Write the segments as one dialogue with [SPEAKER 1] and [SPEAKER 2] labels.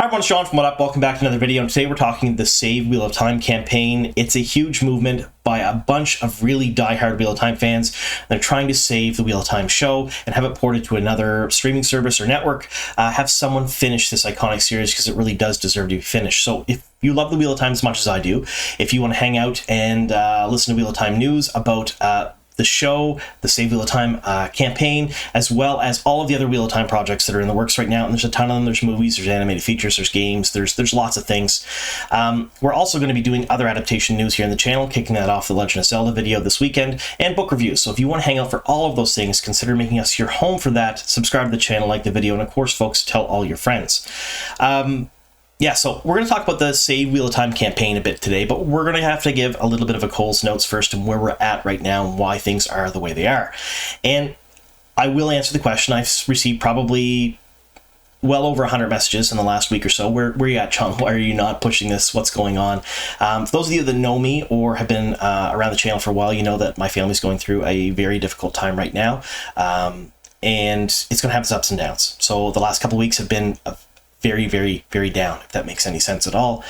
[SPEAKER 1] Hi everyone, it's Sean from What Up. Welcome back to another video, and today we're talking the Save Wheel of Time campaign. It's a huge movement by a bunch of really die-hard Wheel of Time fans. They're trying to save the Wheel of Time show and have it ported to another streaming service or network. Have someone finish this iconic series because it really does deserve to be finished. So if you love the Wheel of Time as much as I do, if you want to hang out and listen to Wheel of Time news about the show, the Save Wheel of Time campaign, as well as all of the other Wheel of Time projects that are in the works right now, and there's a ton of them. There's movies, there's animated features, there's games, there's lots of things. We're also going to be doing other adaptation news here on the channel, kicking that off the Legend of Zelda video this weekend, and book reviews. So if you want to hang out for all of those things, consider making us your home for that. Subscribe to the channel, like the video, and of course, folks, tell all your friends. Yeah, so we're going to talk about the Save Wheel of Time campaign a bit today, but we're going to have to give a little bit of a Cole's Notes first and where we're at right now and why things are the way they are. And I will answer the question. I've received probably well over 100 messages in the last week or so. Where are you at, John? Why are you not pushing this? What's going on? For those of you that know me or have been around the channel for a while, you know that my family's going through a very difficult time right now. And it's going to have its ups and downs. So the last couple of weeks have been very, very, very down, if that makes any sense at all.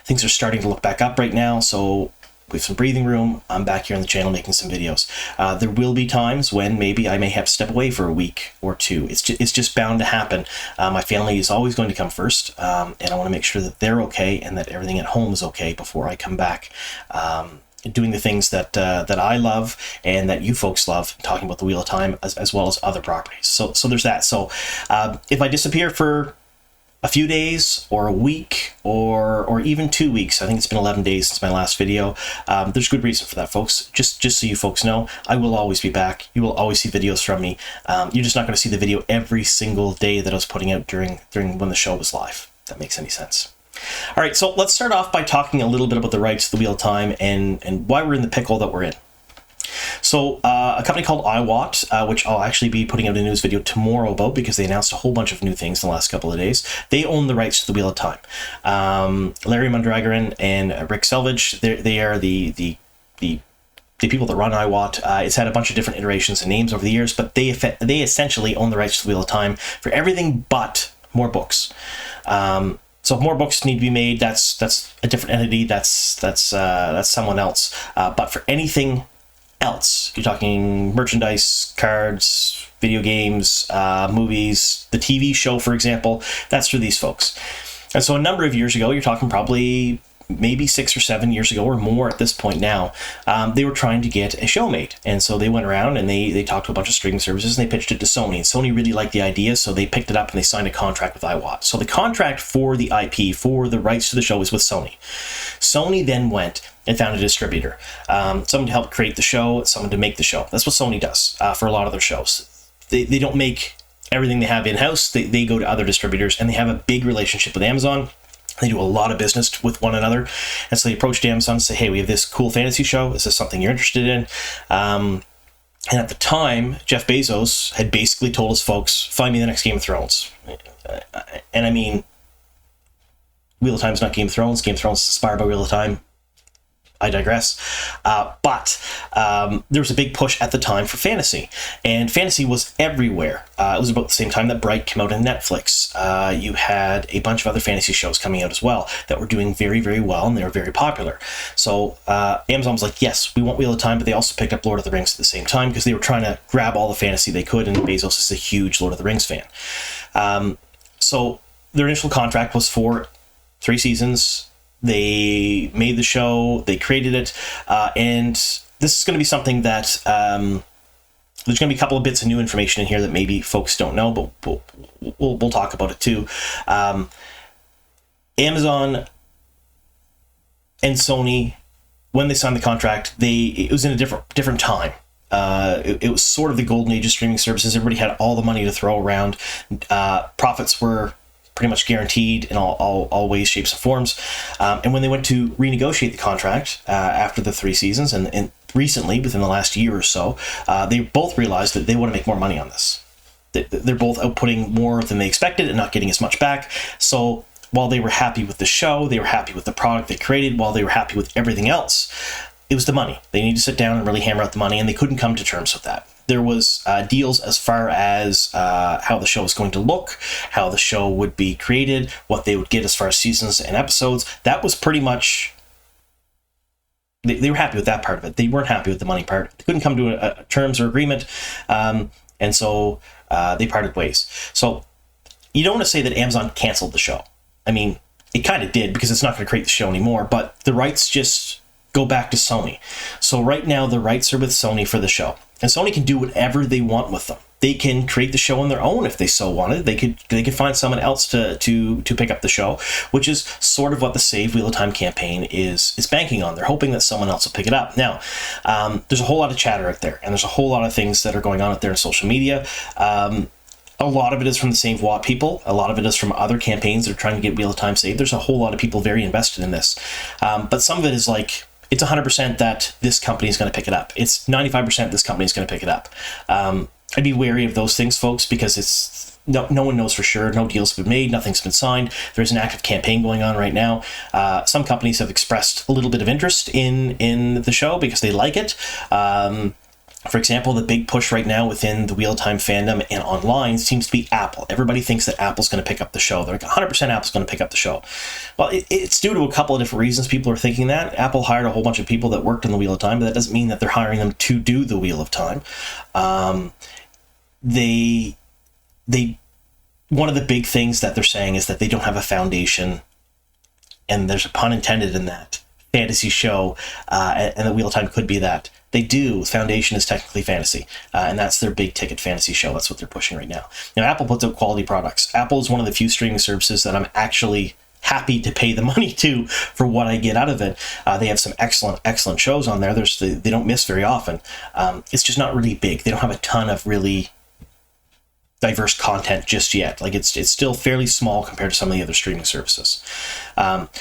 [SPEAKER 1] Things are starting to look back up right now, so we have some breathing room. I'm back here on the channel making some videos. There will be times when maybe I may have to step away for a week or two. It's just bound to happen. My family is always going to come first, and I want to make sure that they're okay and that everything at home is okay before I come back. Doing the things that I love and that you folks love, talking about the Wheel of Time as well as other properties. So there's that. So if I disappear for a few days or a week or even 2 weeks, I think it's been 11 days since my last video, there's good reason for that, folks. Just so you folks know, I will always be back. You will always see videos from me. You're just not going to see the video every single day that I was putting out during when the show was live, if that makes any sense. All right, so let's start off by talking a little bit about the rights to the Wheel of Time and why we're in the pickle that we're in. So a company called SaveWoT, which I'll actually be putting out a news video tomorrow about because they announced a whole bunch of new things in the last couple of days. They own the rights to the Wheel of Time. Larry Mundragoran and Rick Selvage, they are the people that run SaveWoT. It's had a bunch of different iterations and names over the years, but they essentially own the rights to the Wheel of Time for everything but more books. So if more books need to be made, that's a different entity. That's someone else. But for anything else, you're talking merchandise, cards, video games, movies, the TV show, for example, that's through these folks. And so a number of years ago, you're talking probably maybe 6 or 7 years ago or more at this point now, they were trying to get a show made. And so they went around and they talked to a bunch of streaming services and they pitched it to Sony. And Sony really liked the idea, so they picked it up and they signed a contract with SaveWoT. So the contract for the IP, for the rights to the show, is with Sony. Sony then went and found a distributor, someone to help create the show, someone to make the show. That's what Sony does for a lot of their shows. They don't make everything they have in-house. They go to other distributors, and they have a big relationship with Amazon. They do a lot of business with one another. And so they approached Amazon and say, hey, we have this cool fantasy show. Is this something you're interested in? And at the time, Jeff Bezos had basically told his folks, find me the next Game of Thrones. And I mean, Wheel of Time is not Game of Thrones. Game of Thrones is inspired by Wheel of Time. I digress. But there was a big push at the time for fantasy, and fantasy was everywhere. It was about the same time that Bright came out on Netflix. You had a bunch of other fantasy shows coming out as well that were doing very, very well, and they were very popular. So Amazon was like, yes, we want Wheel of Time, but they also picked up Lord of the Rings at the same time because they were trying to grab all the fantasy they could, and Bezos is a huge Lord of the Rings fan. So their initial contract was for 3 seasons. They made the show, they created it, and this is going to be something that there's going to be a couple of bits of new information in here that maybe folks don't know, but we'll talk about it too. Amazon and Sony, when they signed the contract, it was in a different time. It was sort of the golden age of streaming services. Everybody had all the money to throw around. Profits were pretty much guaranteed in all ways, shapes, and forms. And when they went to renegotiate the contract after the 3 seasons, and recently, within the last year or so, they both realized that they want to make more money on this. They're both outputting more than they expected and not getting as much back. So while they were happy with the show, they were happy with the product they created, while they were happy with everything else, it was the money. They needed to sit down and really hammer out the money, and they couldn't come to terms with that. there was deals as far as how the show was going to look, how the show would be created, what they would get as far as seasons and episodes. That was pretty much, they were happy with that part of it. They weren't happy with the money part. They couldn't come to a terms or agreement, and so they parted ways. So you don't want to say that Amazon canceled the show. I mean, it kind of did, because it's not going to create the show anymore, but the rights just go back to Sony. So right now the rights are with Sony for the show, and Sony can do whatever they want with them. They can create the show on their own if they so wanted. They could find someone else to pick up the show, which is sort of what the Save Wheel of Time campaign is banking on. They're hoping that someone else will pick it up. Now, there's a whole lot of chatter out there, and there's a whole lot of things that are going on out there in social media. A lot of it is from the SaveWoT people. A lot of it is from other campaigns that are trying to get Wheel of Time saved. There's a whole lot of people very invested in this. But some of it is like, it's 100% that this company is going to pick it up. It's 95% this company is going to pick it up. I'd be wary of those things, folks, because it's no one knows for sure. No deals have been made. Nothing's been signed. There's an active campaign going on right now. Some companies have expressed a little bit of interest in the show because they like it. For example, the big push right now within the Wheel of Time fandom and online seems to be Apple. Everybody thinks that Apple's going to pick up the show. They're like 100% Apple's going to pick up the show. Well, it's due to a couple of different reasons people are thinking that. Apple hired a whole bunch of people that worked on the Wheel of Time, but that doesn't mean that they're hiring them to do the Wheel of Time. One of the big things that they're saying is that they don't have a foundation, and there's a pun intended in that, fantasy show, and the Wheel of Time could be that. They do. Foundation is technically fantasy, and that's their big ticket fantasy show. That's what they're pushing right now. You know, Apple puts out quality products. Apple is one of the few streaming services that I'm actually happy to pay the money to for what I get out of it. They have some excellent shows on there. They don't miss very often. It's just not really big. They don't have a ton of really diverse content just yet. Like it's still fairly small compared to some of the other streaming services.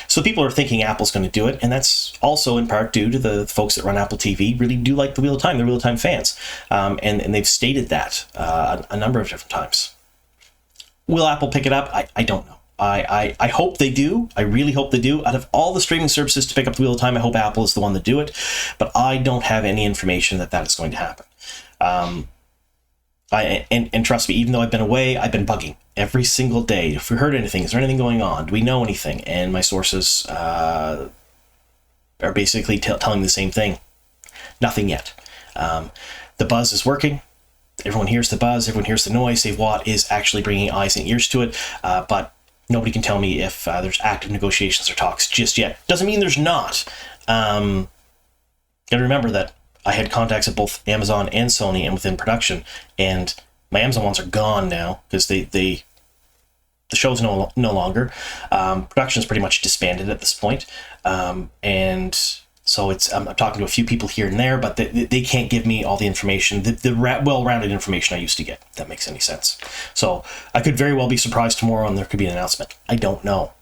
[SPEAKER 1] So people are thinking Apple's going to do it, and that's also in part due to the folks that run Apple TV really do like the Wheel of Time. They're Wheel of Time fans, and they've stated that a number of different times. Will Apple pick it up? I don't know. I hope they do. I really hope they do. Out of all the streaming services to pick up the Wheel of Time, I hope Apple is the one to do it, but I don't have any information that is going to happen. And trust me, even though I've been away, I've been bugging every single day. If we heard anything, is there anything going on? Do we know anything? And my sources are basically telling the same thing. Nothing yet. The buzz is working. Everyone hears the buzz. Everyone hears the noise. SaveWoT is actually bringing eyes and ears to it. But nobody can tell me if there's active negotiations or talks just yet. Doesn't mean there's not. Gotta remember that I had contacts at both Amazon and Sony and within production, and my Amazon ones are gone now because the show's no longer. Production is pretty much disbanded at this point, and so I'm talking to a few people here and there, but they can't give me all the information, the well-rounded information I used to get, if that makes any sense. So I could very well be surprised tomorrow and there could be an announcement. I don't know.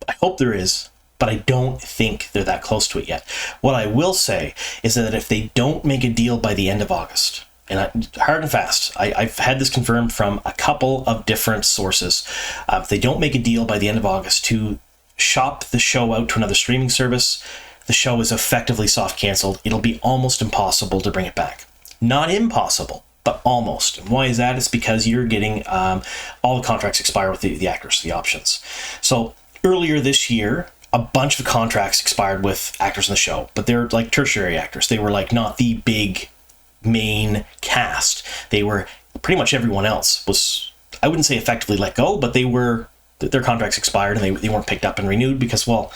[SPEAKER 1] I hope there is, but I don't think they're that close to it yet. What I will say is that if they don't make a deal by the end of August, and hard and fast, I've had this confirmed from a couple of different sources, if they don't make a deal by the end of August to shop the show out to another streaming service, the show is effectively soft canceled. It'll be almost impossible to bring it back. Not impossible, but almost. And why is that? It's because you're getting all the contracts expire with the actors, the options. So earlier this year, a bunch of contracts expired with actors in the show, but they're like tertiary actors. They were like not the big main cast. They were pretty much everyone else was, I wouldn't say effectively let go, but their contracts expired and they weren't picked up and renewed because, well,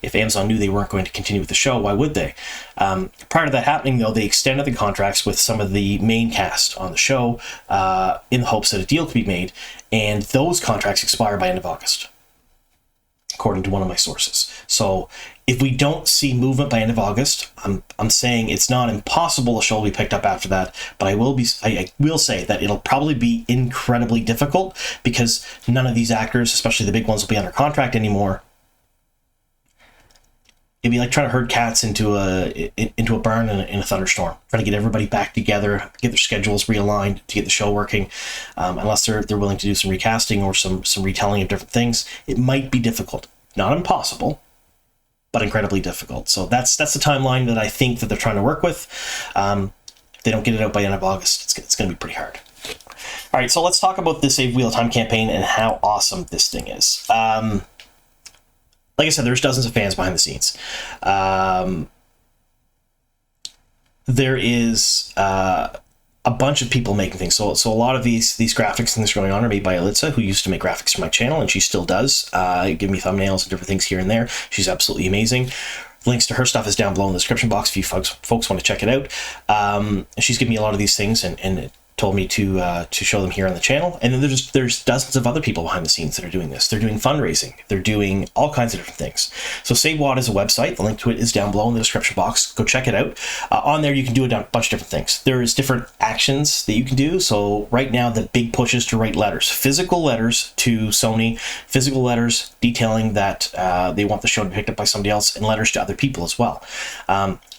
[SPEAKER 1] if Amazon knew they weren't going to continue with the show, why would they? Prior to that happening, though, they extended the contracts with some of the main cast on the show in the hopes that a deal could be made, and those contracts expire by end of August, according to one of my sources. So if we don't see movement by end of August, I'm saying it's not impossible the show will be picked up after that, but I will say that it'll probably be incredibly difficult because none of these actors, especially the big ones, will be under contract anymore. It'd be like trying to herd cats into a barn in a thunderstorm, trying to get everybody back together, get their schedules realigned to get the show working. Unless they're willing to do some recasting or some retelling of different things, it might be difficult. Not impossible, but incredibly difficult. So that's the timeline that I think that they're trying to work with. If they don't get it out by the end of August, it's going to be pretty hard. All right, so let's talk about the Save Wheel of Time campaign and how awesome this thing is. Like I said, there's dozens of fans behind the scenes. There is a bunch of people making things. So a lot of these graphics and things going on are made by Elitza, who used to make graphics for my channel, and she still does. Give me thumbnails and different things here and there. She's absolutely amazing. Links to her stuff is down below in the description box if you folks want to check it out. She's given me a lot of these things and told me to show them here on the channel. And then there's dozens of other people behind the scenes that are doing this. They're doing fundraising. They're doing all kinds of different things. So SaveWoT is a website. The link to it is down below in the description box. Go check it out. On there, you can do a bunch of different things. There's different actions that you can do. So right now, the big push is to write letters, physical letters to Sony, physical letters detailing that they want the show to be picked up by somebody else, and letters to other people as well.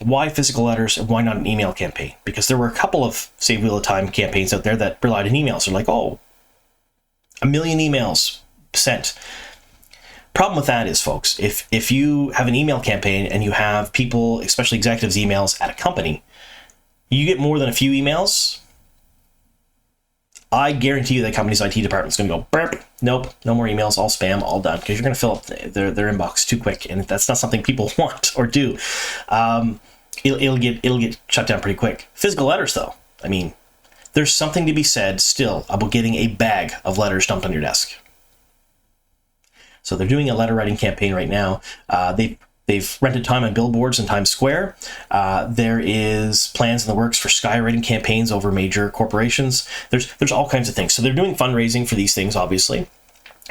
[SPEAKER 1] Why physical letters and why not an email campaign? Because there were a couple of Save Wheel of Time campaigns out there that relied on emails. They're like, oh, 1 million emails sent. Problem with that is, folks, if you have an email campaign and you have people, especially executives' emails at a company, you get more than a few emails, I guarantee you that company's IT department's going to go, burp, nope, no more emails, all spam, all done, because you're going to fill up their inbox too quick, and that's not something people want or do. It'll get shut down pretty quick. Physical letters, though, I mean, there's something to be said still about getting a bag of letters dumped on your desk. So they're doing a letter writing campaign right now. They've rented time on billboards in Times Square. There is plans in the works for skywriting campaigns over major corporations. There's all kinds of things. So they're doing fundraising for these things, obviously.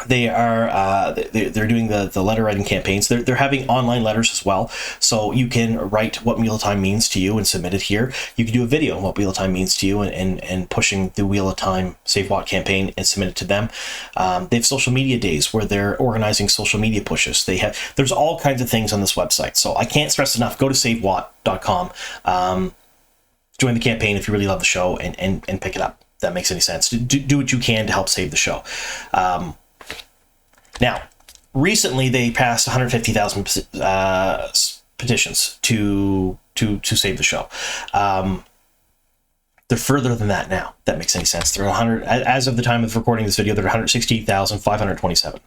[SPEAKER 1] They are they're doing the letter writing campaigns. They're having online letters as well, so you can write what Wheel of Time means to you and submit it here. You can do a video on what Wheel of Time means to you and pushing the Wheel of Time SaveWoT campaign and submit it to them. They have social media days where they're organizing social media pushes. There's all kinds of things on this website, so I can't stress enough. Go to SaveWoT.com. Join the campaign if you really love the show and pick it up. If that makes any sense. Do what you can to help save the show. Now, recently they passed 150,000 petitions to save the show. They're further than that now. If that makes any sense. They're 100 as of the time of recording this video. They're 168,527.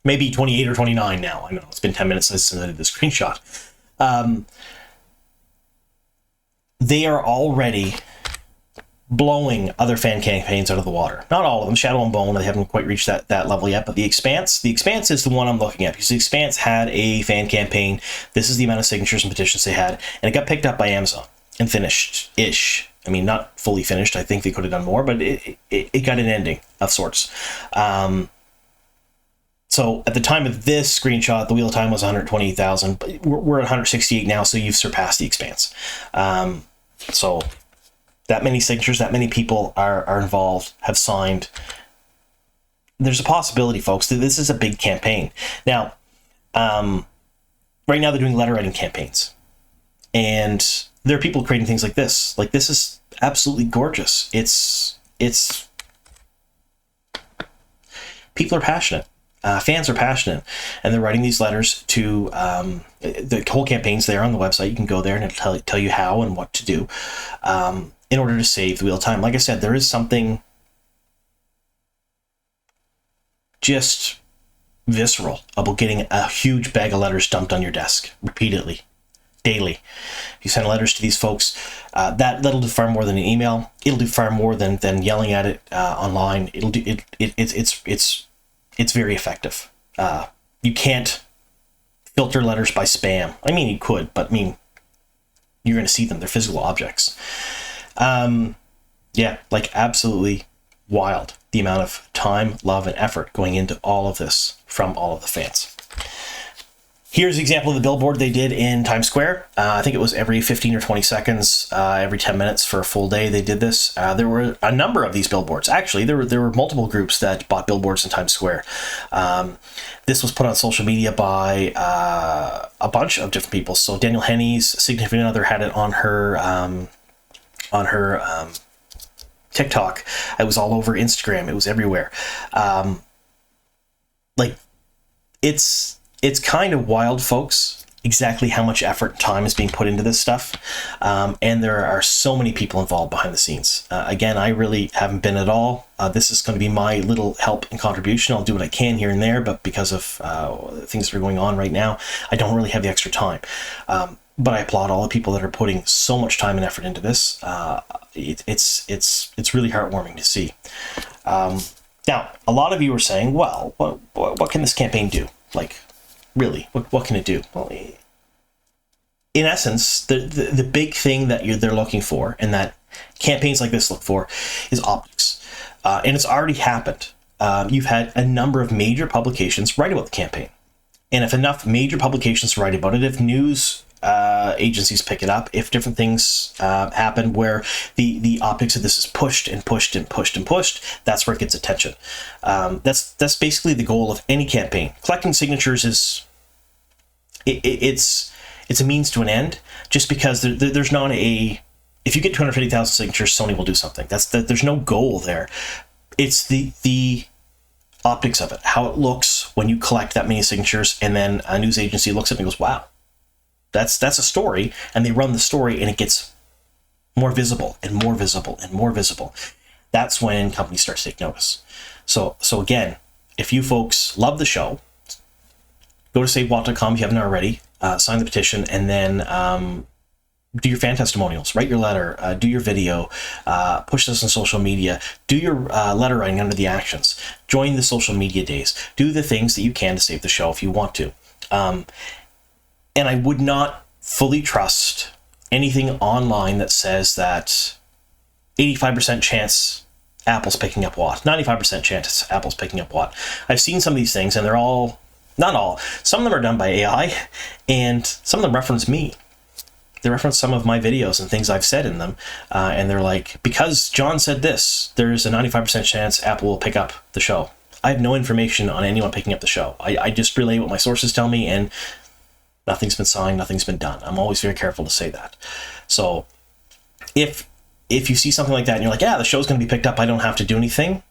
[SPEAKER 1] Maybe 28 or 29 now. I know it's been 10 minutes since I did the screenshot. They are already blowing other fan campaigns out of the water. Not all of them. Shadow and Bone, they haven't quite reached that level yet, but The Expanse is the one I'm looking at, because The Expanse had a fan campaign. This is the amount of signatures and petitions they had, and it got picked up by Amazon and finished-ish. I mean, not fully finished. I think they could have done more, but it got an ending of sorts. So at the time of this screenshot, the Wheel of Time was 128,000, but we're at 168 now, so you've surpassed The Expanse. So that many signatures, that many people are involved, have signed. There's a possibility, folks, that this is a big campaign. Now, right now they're doing letter writing campaigns. And there are people creating things like this. Like, this is absolutely gorgeous. It's people are passionate. Fans are passionate, and they're writing these letters to the whole campaign's there on the website. You can go there and it'll tell you how and what to do in order to save the Wheel of Time. Like I said, there is something just visceral about getting a huge bag of letters dumped on your desk repeatedly, daily. If you send letters to these folks, that'll do far more than an email. It'll do far more than yelling at it online. It'll do it's very effective. You can't filter letters by spam. I mean, you could, but I mean, you're going to see them. They're physical objects. Yeah, like absolutely wild. The amount of time, love, and effort going into all of this from all of the fans. Here's an example of the billboard they did in Times Square. I think it was every 15 or 20 seconds, every 10 minutes for a full day they did this. There were a number of these billboards. Actually, there were multiple groups that bought billboards in Times Square. This was put on social media by a bunch of different people. So Daniel Henney's significant other had it on her TikTok. It was all over Instagram. It was everywhere. Like, it's kind of wild, folks. exactly how much effort and time is being put into this stuff. And there are so many people involved behind the scenes. Again, I really haven't been at all. This is going to be my little help and contribution. I'll do what I can here and there, but because of things that are going on right now, I don't really have the extra time. But I applaud all the people that are putting so much time and effort into this. It's really heartwarming to see. Now, a lot of you are saying, well, what can this campaign do? Like, really, what can it do? Well, in essence, the big thing that they're looking for, and that campaigns like this look for, is optics. And it's already happened. You've had a number of major publications write about the campaign. And if enough major publications write about it, if news agencies pick it up, if different things happen where the optics of this is pushed and pushed and pushed and pushed, that's where it gets attention. That's basically the goal of any campaign. Collecting signatures is it's a means to an end, just because there's not a, if you get 250,000 signatures, Sony will do something. There's no goal there. It's the optics of it, how it looks when you collect that many signatures, and then a news agency looks at it and goes, wow, that's a story, and they run the story, and it gets more visible and more visible and more visible. That's when companies start to take notice. So again, if you folks love the show, go to SaveWoT.com if you haven't already, sign the petition, and then do your fan testimonials, write your letter, do your video, push this on social media, do your letter writing under the actions, join the social media days, do the things that you can to save the show if you want to. And I would not fully trust anything online that says that 85% chance Apple's picking up WoT, 95% chance Apple's picking up WoT. I've seen some of these things, and they're all, not all, some of them are done by AI, and some of them reference me. They reference some of my videos and things I've said in them, and they're like, because John said this, there's a 95% chance Apple will pick up the show. I have no information on anyone picking up the show. I just relay what my sources tell me, and nothing's been signed, nothing's been done. I'm always very careful to say that. So if you see something like that and you're like, yeah, the show's going to be picked up, I don't have to do anything,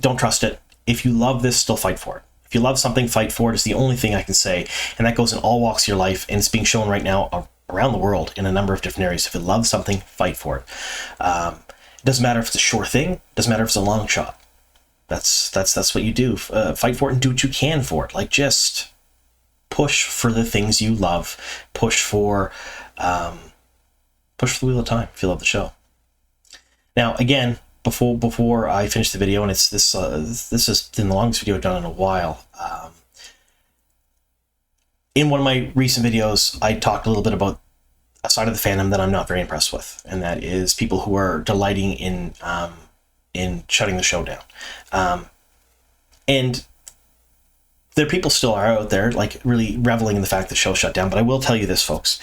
[SPEAKER 1] don't trust it. If you love this, still fight for it. If you love something, fight for it is the only thing I can say. And that goes in all walks of your life, and it's being shown right now around the world in a number of different areas. If you love something, fight for it. It doesn't matter if it's a sure thing. It doesn't matter if it's a long shot. That's what you do. Fight for it and do what you can for it. Like, just push for the things you love. Push for the wheel of time if you love the show. Now, again, before I finish the video, and it's this has been the longest video I've done in a while. In one of my recent videos, I talked a little bit about a side of the fandom that I'm not very impressed with, and that is people who are delighting in shutting the show down. And there people still are out there, like, really reveling in the fact the show's shut down. But I will tell you this, folks: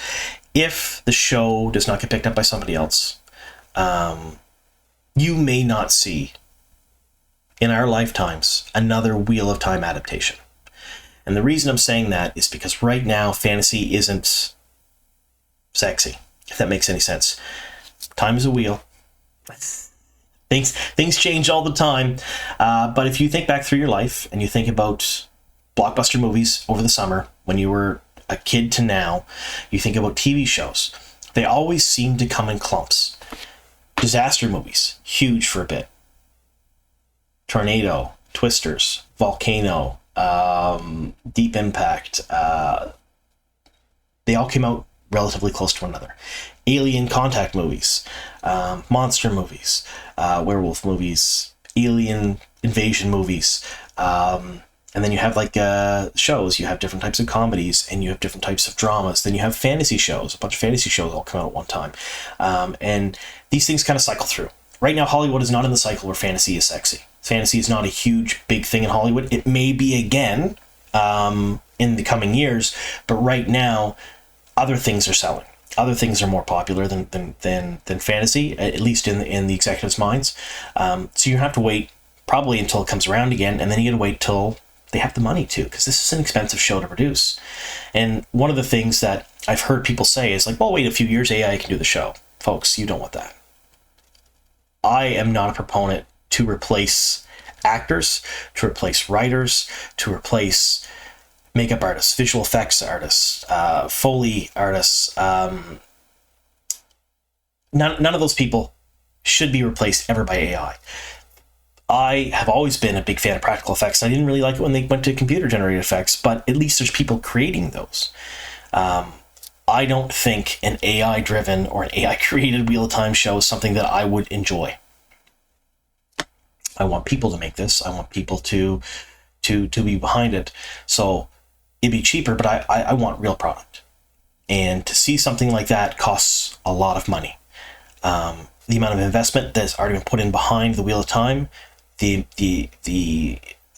[SPEAKER 1] if the show does not get picked up by somebody else, you may not see in our lifetimes another Wheel of Time adaptation. And the reason I'm saying that is because right now fantasy isn't sexy, if that makes any sense. Time is a wheel. Things change all the time. But if you think back through your life and you think about blockbuster movies over the summer when you were a kid to now, you think about TV shows, they always seem to come in clumps. Disaster movies, huge for a bit. Tornado, Twisters, Volcano, Deep Impact. They all came out relatively close to one another. Alien Contact movies, monster movies, werewolf movies, alien invasion movies. And then you have, like, shows. You have different types of comedies, and you have different types of dramas. Then you have fantasy shows. A bunch of fantasy shows all come out at one time. And these things kind of cycle through. Right now, Hollywood is not in the cycle where fantasy is sexy. Fantasy is not a huge, big thing in Hollywood. It may be again in the coming years, but right now, other things are selling. Other things are more popular than fantasy, at least in the executives' minds. So you have to wait probably until it comes around again, and then you got to wait till they have the money to, because this is an expensive show to produce. And one of the things that I've heard people say is like, well, wait a few years, AI can do the show. Folks, you don't want that. I am not a proponent to replace actors, to replace writers, to replace makeup artists, visual effects artists, Foley artists. None of those people should be replaced ever by AI. I have always been a big fan of practical effects. I didn't really like it when they went to computer-generated effects, but at least there's people creating those. I don't think an AI-driven or an AI-created Wheel of Time show is something that I would enjoy. I want people to make this. I want people to be behind it. So it'd be cheaper, but I want real product. And to see something like that costs a lot of money. The amount of investment that's already been put in behind the Wheel of Time, the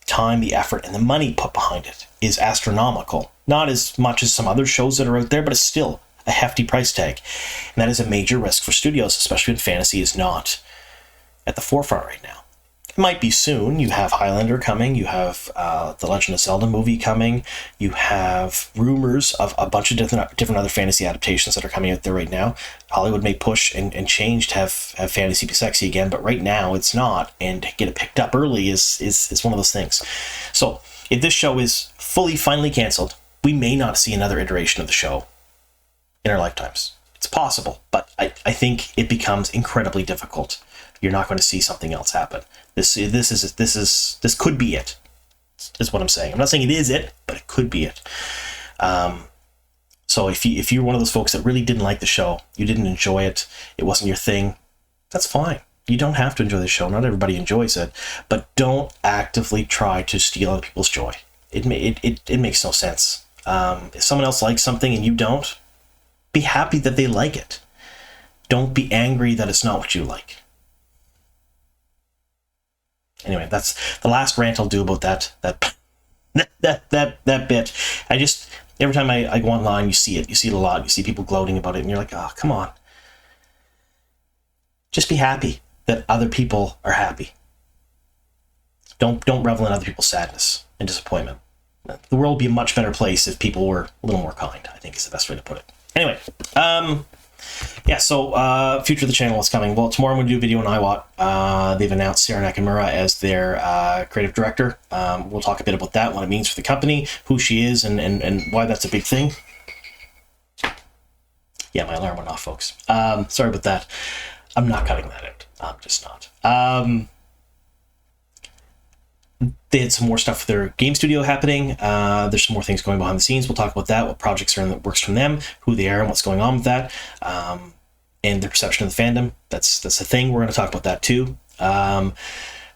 [SPEAKER 1] time, the effort, and the money put behind it is astronomical. Not as much as some other shows that are out there, but it's still a hefty price tag. And that is a major risk for studios, especially when fantasy is not at the forefront right now. It might be soon. You have Highlander coming. You have the Legend of Zelda movie coming. You have rumors of a bunch of different other fantasy adaptations that are coming out there right now. Hollywood may push and change to have fantasy be sexy again, but right now it's not. And to get it picked up early is one of those things. So if this show is finally canceled, we may not see another iteration of the show in our lifetimes. It's possible, but I think it becomes incredibly difficult. You're not going to see something else happen. This could be it, is what I'm saying. I'm not saying it is it, but it could be it. So if you're one of those folks that really didn't like the show, you didn't enjoy it, it wasn't your thing, that's fine. You don't have to enjoy the show. Not everybody enjoys it, but don't actively try to steal other people's joy. It makes no sense. If someone else likes something and you don't, be happy that they like it. Don't be angry that it's not what you like. Anyway, that's the last rant I'll do about that bit. Every time I go online, you see it a lot. You see people gloating about it, and you're like, oh, come on. Just be happy that other people are happy. Don't revel in other people's sadness and disappointment. The world would be a much better place if people were a little more kind, I think is the best way to put it. Anyway, so future of the channel is coming. Well, tomorrow I'm going to do a video on SaveWoT. They've announced Sarah Nakamura as their creative director. We'll talk a bit about that, what it means for the company, who she is, and why that's a big thing. Yeah, my alarm went off, folks. Sorry about that. I'm not cutting that out. I'm just not. They had some more stuff for their game studio happening. There's some more things going behind the scenes. We'll talk about that, what projects are in the works from them, who they are, and what's going on with that, and their perception of the fandom. That's a thing. We're going to talk about that too.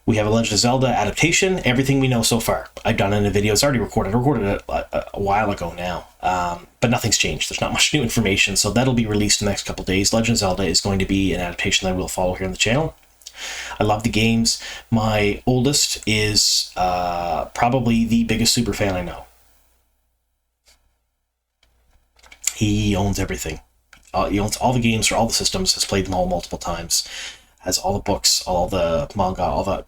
[SPEAKER 1] We have a Legend of Zelda adaptation. Everything we know so far, I've done in a video. It's already recorded. I recorded it a while ago now, but nothing's changed. There's not much new information, so that'll be released in the next couple of days. Legend of Zelda is going to be an adaptation that I will follow here on the channel. I love the games. My oldest is probably the biggest super fan I know. He owns everything. He owns all the games for all the systems, has played them all multiple times, has all the books, all the manga, all that.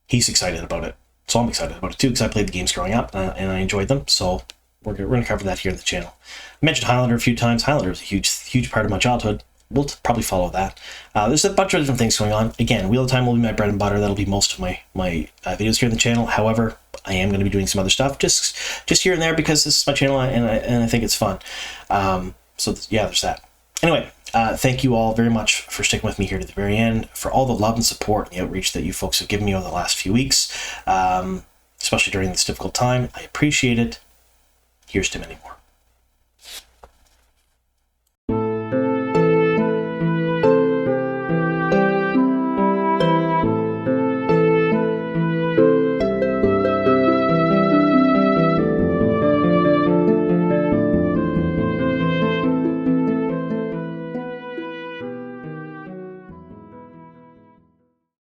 [SPEAKER 1] He's excited about it. So I'm excited about it too, because I played the games growing up and I enjoyed them. So we're going to cover that here on the channel. I mentioned Highlander a few times. Highlander is a huge part of my childhood. We'll probably follow that. There's a bunch of different things going on. Again, Wheel of Time will be my bread and butter. That'll be most of my videos here on the channel. However, I am going to be doing some other stuff just here and there because this is my channel and I think it's fun. So yeah, there's that. Anyway, thank you all very much for sticking with me here to the very end, for all the love and support and the outreach that you folks have given me over the last few weeks, especially during this difficult time. I appreciate it. Here's to many more.